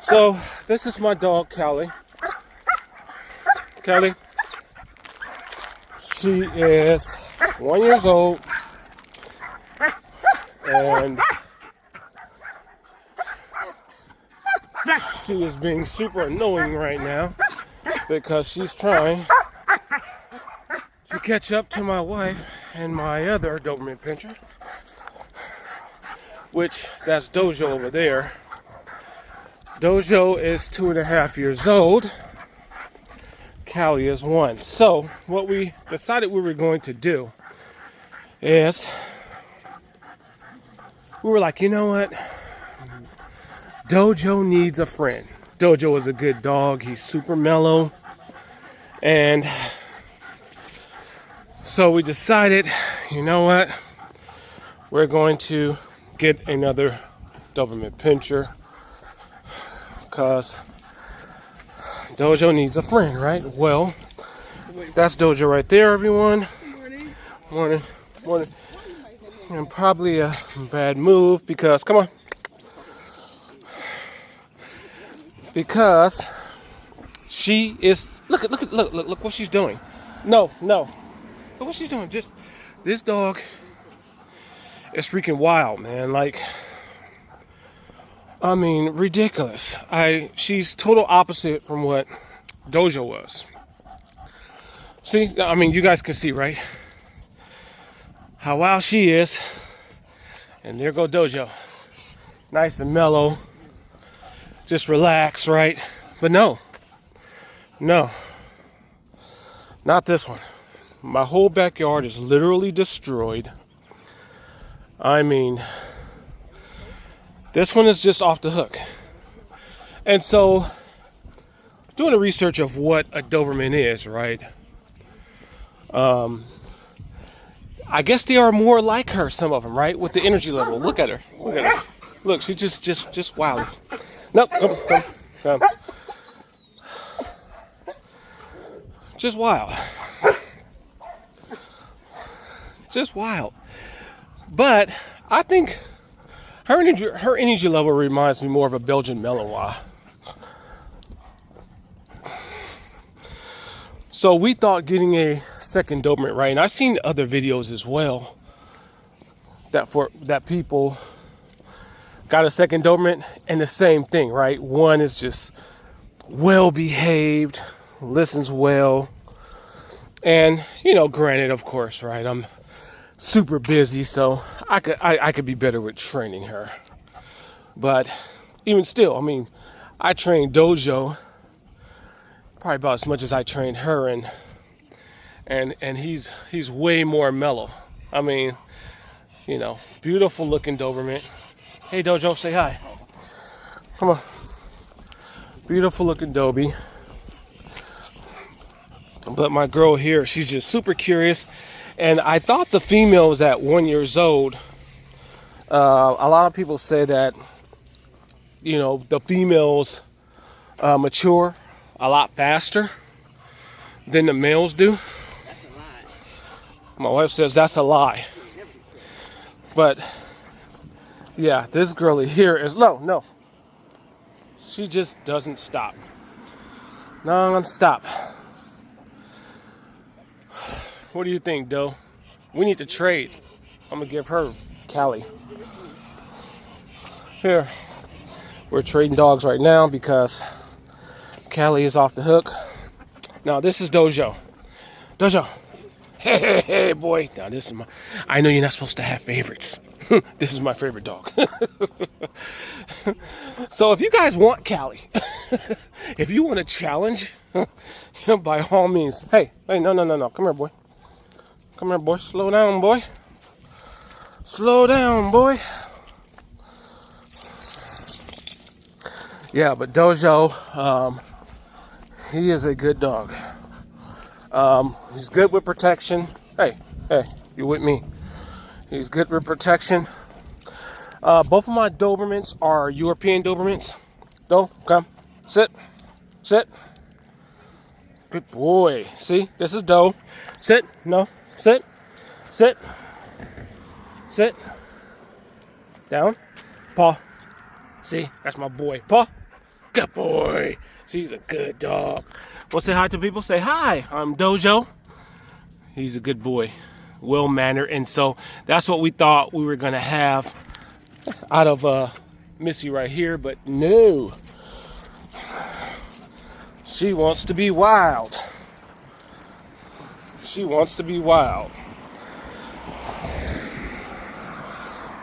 So this is my dog, Cali. Cali. She is 1 year old, and she is being super annoying right now because she's trying to catch up to my wife and my other Doberman pinscher, which that's Dojo over there. Dojo is 2.5 years old. Cali is 1. So what we decided we were going to do is we were like, you know what? Dojo needs a friend. Dojo is a good dog. He's super mellow. And so we decided, you know what? We're going to get another Doberman pinscher because Dojo needs a friend, right? Well, that's Dojo right there, everyone. Morning. Morning. And probably a bad move because, come on. Because she is, look what she's doing. No. Look what she's doing. Just, this dog is freaking wild, man. Like, I mean, ridiculous. She's total opposite from what Dojo was. See, I mean, you guys can see, right? How wild she is. And there go Dojo. Nice and mellow. Just relax, right? But no. Not this one. My whole backyard is literally destroyed. I mean, this one is just off the hook. And so, doing the research of what a Doberman is, right? I guess they are more like her, some of them, right? With the energy level. Look at her. Look, she's just wild. Nope, come. Just wild. Just wild. But I think her energy level reminds me more of a Belgian Malinois. So we thought getting a second Doberman, right? And I've seen other videos as well that people got a second Doberman and the same thing, right? One is just well behaved, listens well, and granted, of course, right? I'm super busy, so I could be better with training her. But even still, I mean, I trained Dojo probably about as much as I trained her, and he's way more mellow. I mean, beautiful looking Doberman. Hey Dojo, say hi. Come on. Beautiful looking Dobie. But my girl here, she's just super curious. And I thought the females at 1 year old, a lot of people say that, the females mature a lot faster than the males do. That's a lie. My wife says that's a lie. But, yeah, this girlie here is low. No. She just doesn't stop. Non-stop. What do you think, Doe? We need to trade. I'm going to give her Cali. Here. We're trading dogs right now because Cali is off the hook. Now, this is Dojo. Dojo. Hey, boy. Now, this is I know you're not supposed to have favorites. This is my favorite dog. So, if you guys want Cali, if you want a challenge, by all means. Hey, no. Come here, boy. Come here, boy. Slow down, boy. Slow down, boy. Yeah, but Dojo, he is a good dog. He's good with protection. Hey, you with me? He's good with protection. Both of my Dobermans are European Dobermans. Do, come. Sit. Good boy. See, this is Doe. Sit. No. Sit. Down. Paw. See, that's my boy. Paw. Good boy. He's a good dog. Want to say hi to people? Say hi. I'm Dojo. He's a good boy, well-mannered, and so that's what we thought we were gonna have out of Missy right here, but no. She wants to be wild. She wants to be wild.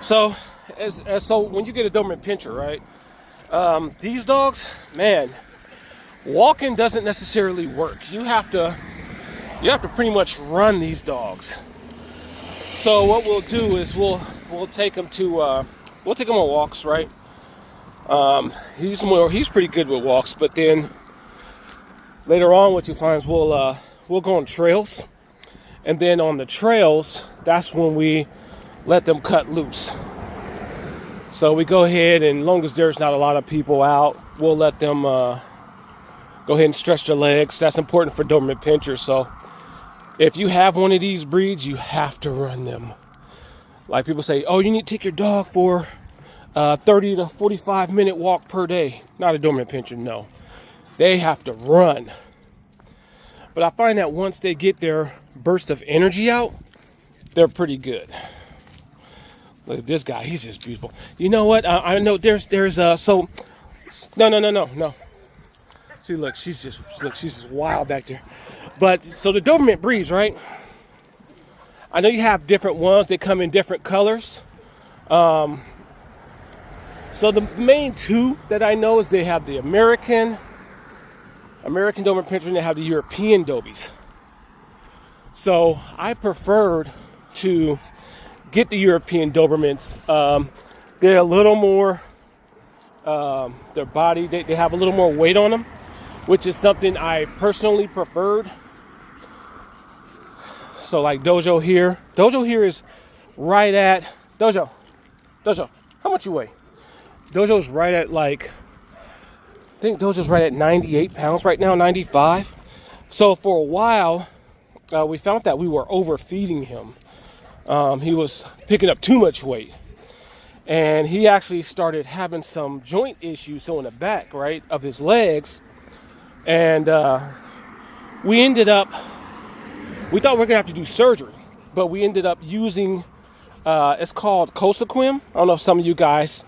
So, so when you get a Doberman Pinscher, right? These dogs, man, walking doesn't necessarily work. You have to pretty much run these dogs. So what we'll do is we'll take them to we'll take them on walks, right? He's pretty good with walks, but then later on, what you find is we'll go on trails, and then on the trails, that's when we let them cut loose. So we go ahead, and as long as there's not a lot of people out, we'll let them go ahead and stretch their legs. That's important for Doberman Pinschers. So if you have one of these breeds, you have to run them. Like people say, oh, you need to take your dog for 30 to 45 minute walk per day. Not a Doberman Pinscher, no. They have to run. But I find that once they get their burst of energy out, they're pretty good. Look at this guy, he's just beautiful. You know what? I know there's so no. See, look, she's just wild back there. But so the Doberman breeds, right? I know you have different ones. They come in different colors. So the main two that I know is they have the American Doberman Pinscher, and they have the European Dobies. So I preferred to get the European Dobermans. They're a little more, their body, they have a little more weight on them, which is something I personally preferred. So like Dojo here is right at, Dojo, how much you weigh? Dojo's right at I think Dojo's right at 98 pounds right now, 95. So for a while, we found that we were overfeeding him. He was picking up too much weight. And he actually started having some joint issues on the back, right, of his legs. And we thought we were going to have to do surgery. But we ended up using, it's called Cosequin. I don't know if some of you guys,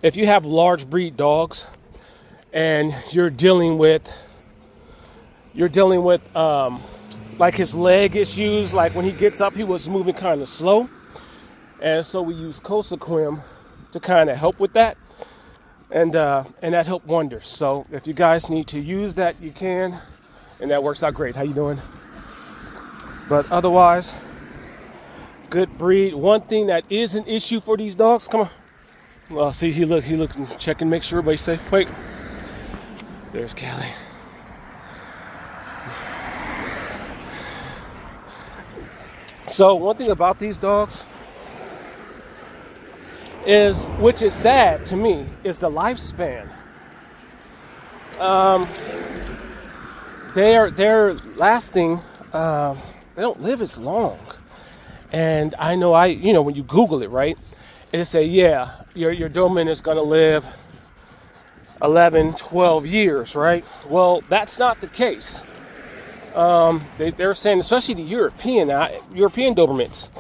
if you have large breed dogs and you're dealing with like his leg issues, like when he gets up, he was moving kind of slow. And so we use Cosequin to kind of help with that. And that helped wonders. So if you guys need to use that, you can. And that works out great. How you doing? But otherwise, good breed. One thing that is an issue for these dogs, come on. Well, see, he looks and check and make sure everybody's safe. Wait. There's Cali. So one thing about these dogs is, which is sad to me, is the lifespan. They're lasting. They don't live as long. And I know when you Google it, right, it'll say, yeah, your Doberman is going to live 11, 12 years, right? Well, that's not the case. They're saying, especially the European Dobermans.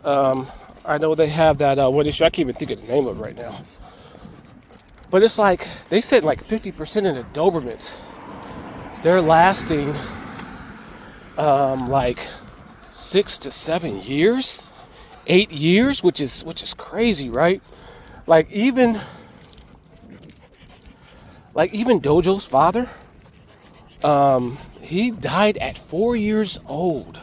I know they have that, what issue, I can't even think of the name of it right now. But it's like, they said like 50% of the Dobermans, they're lasting like 6 to 7 years, 8 years, which is crazy, right? Like even Dojo's father, he died at 4 years old.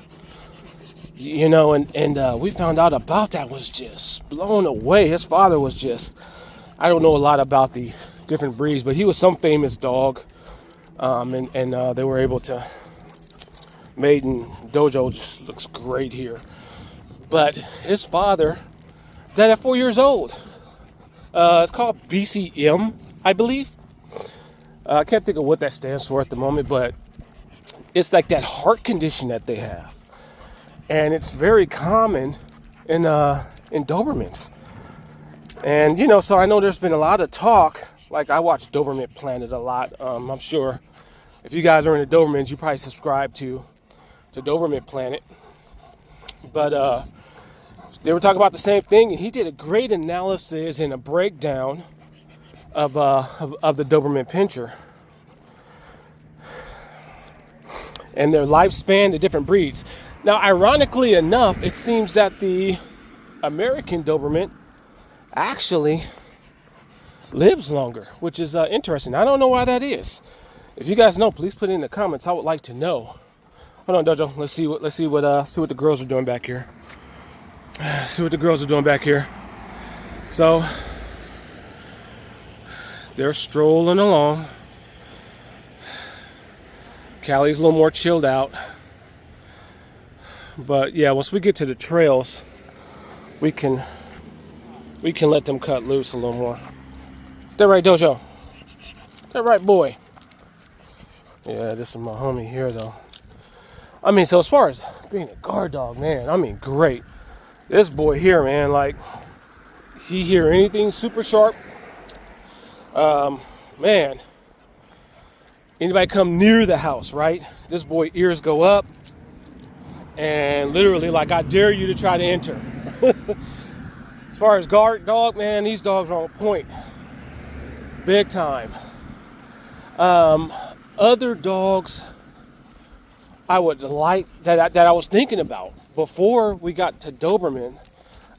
And we found out about that, was just blown away. His father was just, I don't know a lot about the different breeds, but he was some famous dog. And they were able to mate, and Dojo just looks great here. But his father died at 4 years old. It's called BCM, I believe. I can't think of what that stands for at the moment, but it's like that heart condition that they have. And it's very common in Dobermans. And, so I know there's been a lot of talk, like I watch Doberman Planet a lot. I'm sure if you guys are into Dobermans, you probably subscribe to Doberman Planet. But they were talking about the same thing, and he did a great analysis and a breakdown of the Doberman Pinscher and their lifespan, the different breeds. Now, ironically enough, it seems that the American Doberman actually lives longer, which is interesting. I don't know why that is. If you guys know, please put it in the comments. I would like to know. Hold on, Dojo. Let's see what the girls are doing back here. See what the girls are doing back here. So they're strolling along. Callie's a little more chilled out. But yeah, once we get to the trails, we can let them cut loose a little more. That right, Dojo? That right, boy? Yeah, this is my homie here, though. I mean, so as far as being a guard dog, man, I mean, great. This boy here, man, like, he hear anything super sharp. Man, anybody come near the house, right? This boy ears go up, and literally, like, I dare you to try to enter. As far as guard dog, man, these dogs are on point, big time. Other dogs I would like that I was thinking about before we got to Doberman.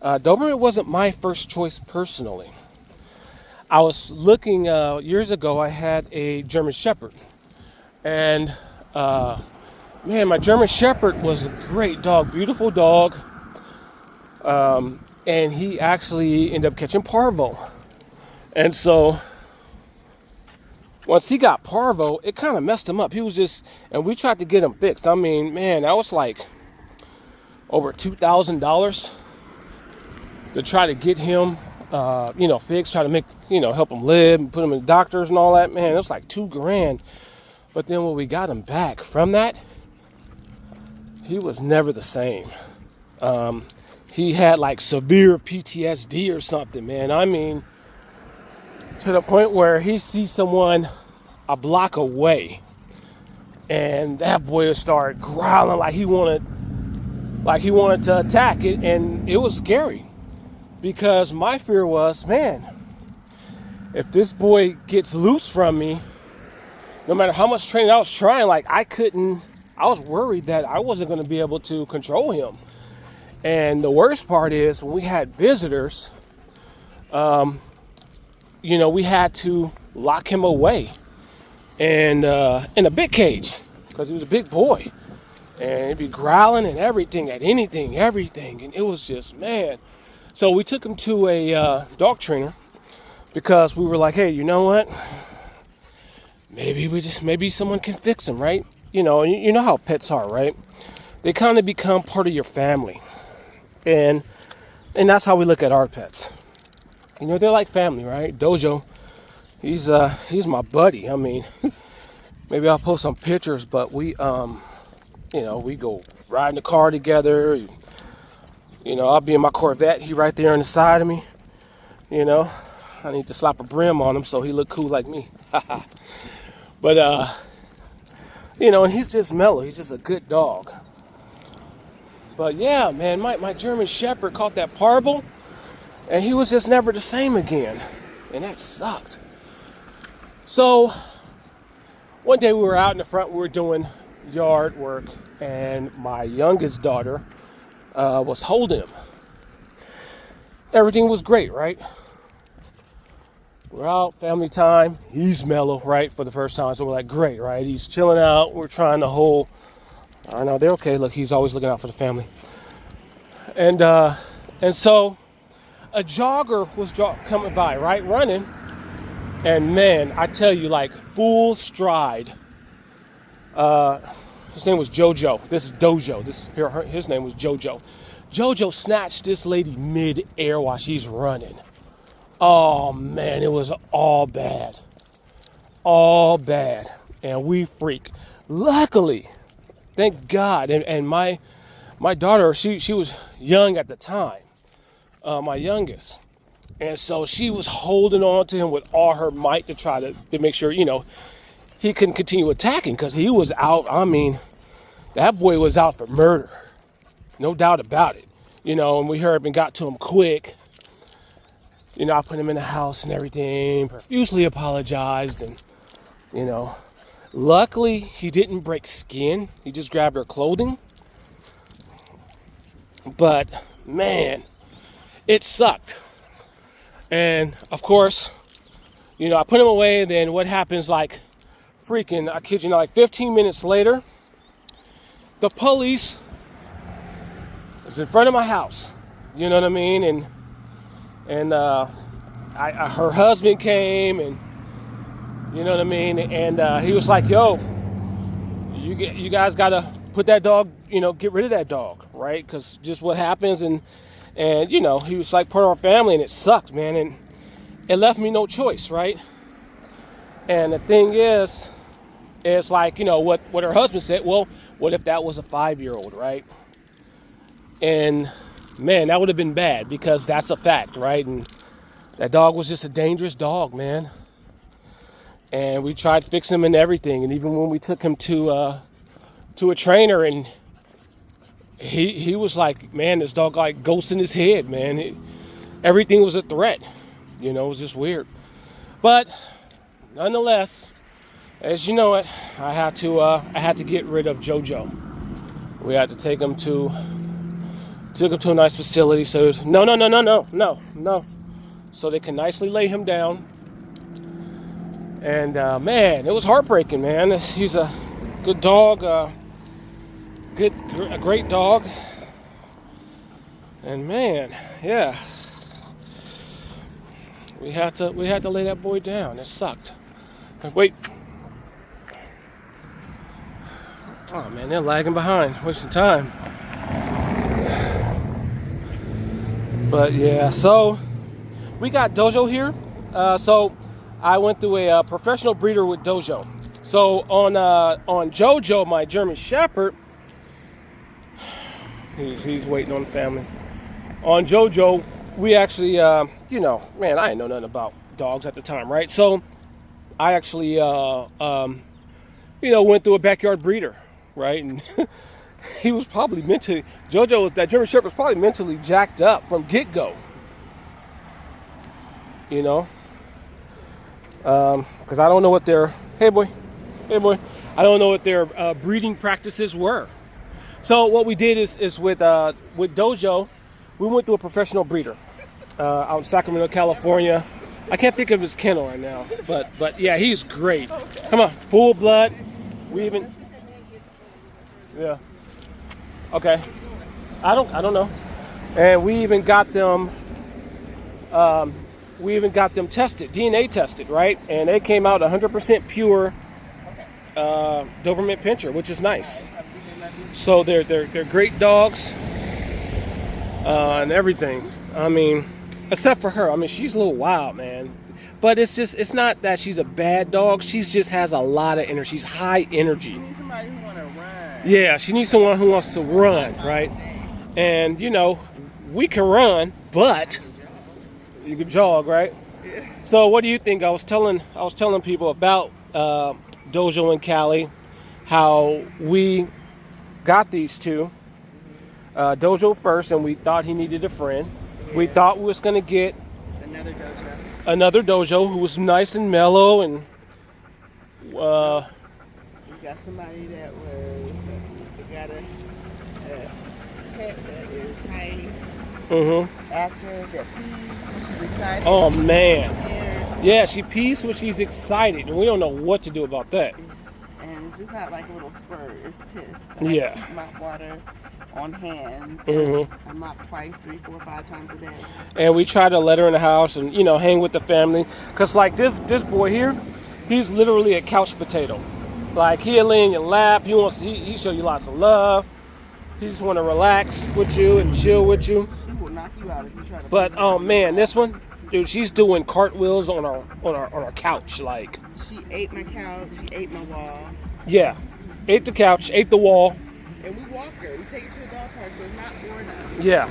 Doberman wasn't my first choice personally. I was looking years ago. I had a German Shepherd, and man, my German Shepherd was a great dog, beautiful dog, and he actually ended up catching parvo, and so once he got parvo, it kind of messed him up. He was just, and we tried to get him fixed. I mean, man, that was like over $2,000 to try to get him, fixed, try to make, help him live and put him in doctors and all that. Man, it was like $2,000. But then when we got him back from that, he was never the same. He had like severe PTSD or something, man. I mean, to the point where he sees someone a block away, and that boy would start growling like he wanted to attack it, and it was scary because my fear was, man, if this boy gets loose from me, no matter how much training I was trying, like I was worried that I wasn't going to be able to control him. And the worst part is when we had visitors, we had to lock him away and in a big cage because he was a big boy, and he'd be growling and everything at everything, and it was just, man. So we took him to a dog trainer because we were like, hey, you know what? Maybe someone can fix him, right? You know how pets are, right? They kind of become part of your family, and that's how we look at our pets. They're like family, right? Dojo, he's my buddy. I mean, maybe I'll post some pictures, but we go ride in the car together. I'll be in my Corvette. He right there on the side of me. I need to slap a brim on him so he look cool like me. But, and he's just mellow. He's just a good dog. But yeah, man, my German Shepherd caught that parvo, and he was just never the same again. And that sucked. So one day we were out in the front, we were doing yard work, and my youngest daughter was holding him. Everything was great, right? We're out, family time. He's mellow, right, for the first time. So we're like, great, right? He's chilling out. We're trying to hold. I know they're okay. Look, he's always looking out for the family. And so a jogger was coming by, right, running. And man, I tell you, like full stride. His name was Jojo. This is Dojo. His name was Jojo. Jojo snatched this lady mid-air while she's running. Oh man, it was all bad. And we freak. Luckily, thank God. And my daughter, she was young at the time. My youngest. And so she was holding on to him with all her might to try to make sure, he couldn't continue attacking because he was out. I mean, that boy was out for murder. No doubt about it. And we heard and got to him quick. I put him in the house and everything, profusely apologized. And, luckily he didn't break skin. He just grabbed her clothing. But, man, it sucked. And, of course, I put him away. And then what happens, like, freaking, I kid you not, like 15 minutes later, the police is in front of my house. You know what I mean? And her husband came, and you know what I mean? And he was like, yo, you guys got to put that dog, get rid of that dog, right? Because just what happens. And he was like part of our family, and it sucked, man. And it left me no choice, right? And the thing is, it's like, what her husband said, well, what if that was a 5-year-old, right? And, man, that would have been bad because that's a fact, right? And that dog was just a dangerous dog, man. And we tried to fix him and everything. And even when we took him to a trainer, and he was like, man, this dog like ghosts in his head, man. Everything was a threat. It was just weird. But nonetheless, as you know it, I had to get rid of JoJo. We had to take him to a nice facility. So it was, no. So they can nicely lay him down. And man, it was heartbreaking, man. He's a good dog, a great dog. And man, yeah, we had to lay that boy down. It sucked. Wait. Oh man, they're lagging behind, wasting time. But yeah, so we got Dojo here. So I went through a professional breeder with Dojo. So on Jojo, my German Shepherd, he's waiting on the family. On Jojo, we actually, man, I didn't know nothing about dogs at the time, right? So I actually, went through a backyard breeder, right? And he was probably that German Shepherd was probably mentally jacked up from get-go. Because I don't know what their, hey boy, I don't know what their breeding practices were. So what we did is with Dojo, we went to a professional breeder out in Sacramento, California. I can't think of his kennel right now, but yeah, he's great. Come on, full blood. Yeah. Okay. I don't know. And we even got them. Tested, DNA tested, right? And they came out 100% pure Doberman Pinscher, which is nice. So they're great dogs and everything. I mean, except for her. I mean, she's a little wild, man. But it's not that she's a bad dog. She just has a lot of energy. She's high energy. She needs somebody who wants to run. Yeah, she needs someone who wants to run, right? And we can run, but you can jog, right? Yeah. So what do you think? I was telling people about Dojo and Cali, how we got these two. Dojo first, and we thought he needed a friend. Yeah. We thought we was gonna get another Dojo who was nice and mellow, and we got somebody that got a pet that is high. Active, that pees when she's excited. Oh man. Yeah, she pees when she's excited, and we don't know what to do about that. And it's just not like a little spurt, it's piss. I mop water on hand. I mop twice, 3, 4, 5 times a day. And we try to let her in the house and, hang with the family. Because like this boy here, he's literally a couch potato. Like he'll lay in your lap, he show you lots of love. He just want to relax with you and chill with you. Knock you out if you try to. But oh man, this one, dude, she's doing cartwheels on our couch. Like she ate my couch, she ate my wall. Yeah, ate the couch, ate the wall. And we walk her. We take her to a dog park, so it's not boring. Yeah.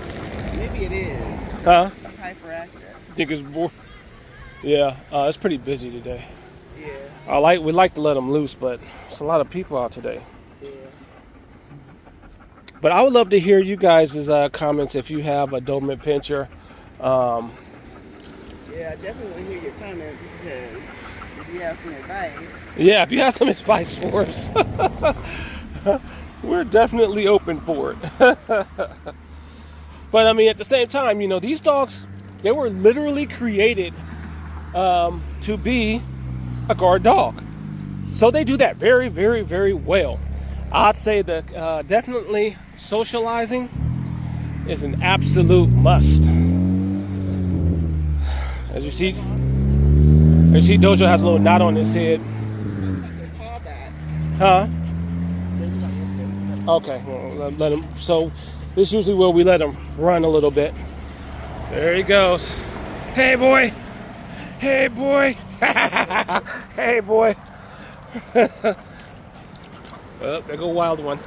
Maybe it is. Huh? She's hyperactive. Think it's bored? Yeah, it's pretty busy today. Yeah. We like to let them loose, but it's a lot of people out today. Yeah. But I would love to hear you guys' comments if you have a Doberman pinscher. Yeah, I definitely want to hear your comments because if you have some advice. Yeah, if you have some advice for us, we're definitely open for it. But I mean, at the same time, you know, these dogs, they were literally created to be a guard dog. So they do that very, very, very well. I'd say that definitely socializing is an absolute must. As you see, Dojo has a little knot on his head. Huh? Okay, well, let him. So this is usually where we let him run a little bit. There he goes. Hey, boy. Hey, boy. Hey, boy. Oh, there go wild one.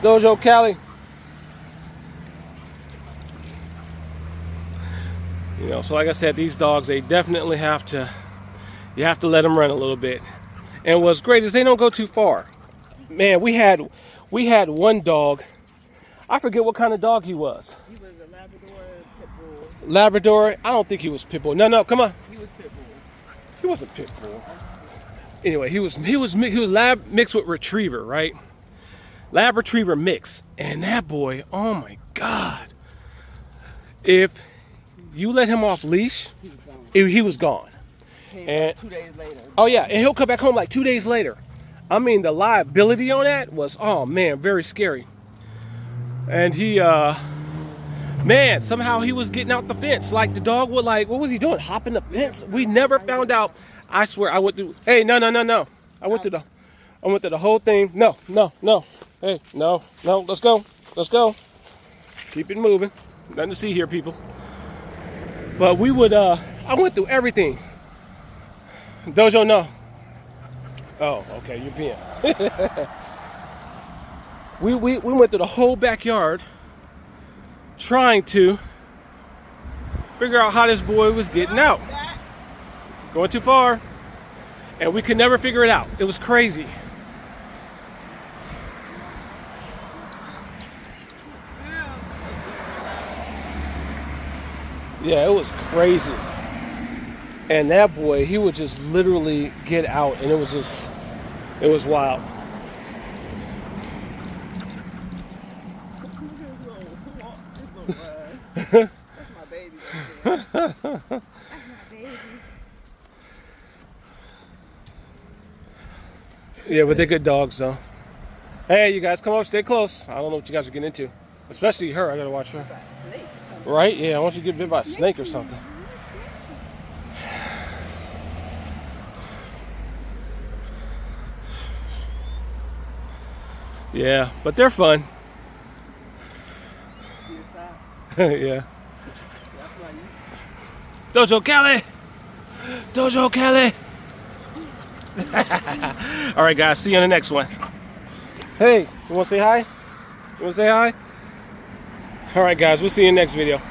Dojo, Cali. You know, so like I said, these dogs, they definitely you have to let them run a little bit. And what's great is they don't go too far. Man, we had one dog. I forget what kind of dog he was. He was a Labrador pit bull. Labrador? I don't think he was pit bull. No, come on. He was pit bull. He wasn't pit bull. Anyway, he was lab mixed with retriever, right? Lab retriever mix. And that boy, oh my God. If you let him off leash, he was gone. And 2 days later. Oh yeah, and he'll come back home like 2 days later. I mean, the liability on that was, oh man, very scary. And he, man, somehow he was getting out the fence. Like the dog would what was he doing? Hopping the fence. We never found out. I swear, I went through. Hey, no. I went through the whole thing. No. Hey, no. Let's go. Keep it moving. Nothing to see here, people. But we would. I went through everything. Dojo, no. Oh, okay, you're peeing. we went through the whole backyard trying to figure out how this boy was getting out. Going too far. And we could never figure it out. It was crazy. Yeah, it was crazy. And that boy, he would just literally get out, and it was wild. That's my baby. That's my baby. Yeah, but they're good dogs, though. Hey, you guys, come over, stay close. I don't know what you guys are getting into. Especially her, I gotta watch her. Right? Yeah, I want you to get bit by a snake or something. Yeah, but they're fun. Yeah. Dojo Cali! Dojo Cali! All right, guys, see you on the next one. Hey, you want to say hi? All right, guys, we'll see you in the next video.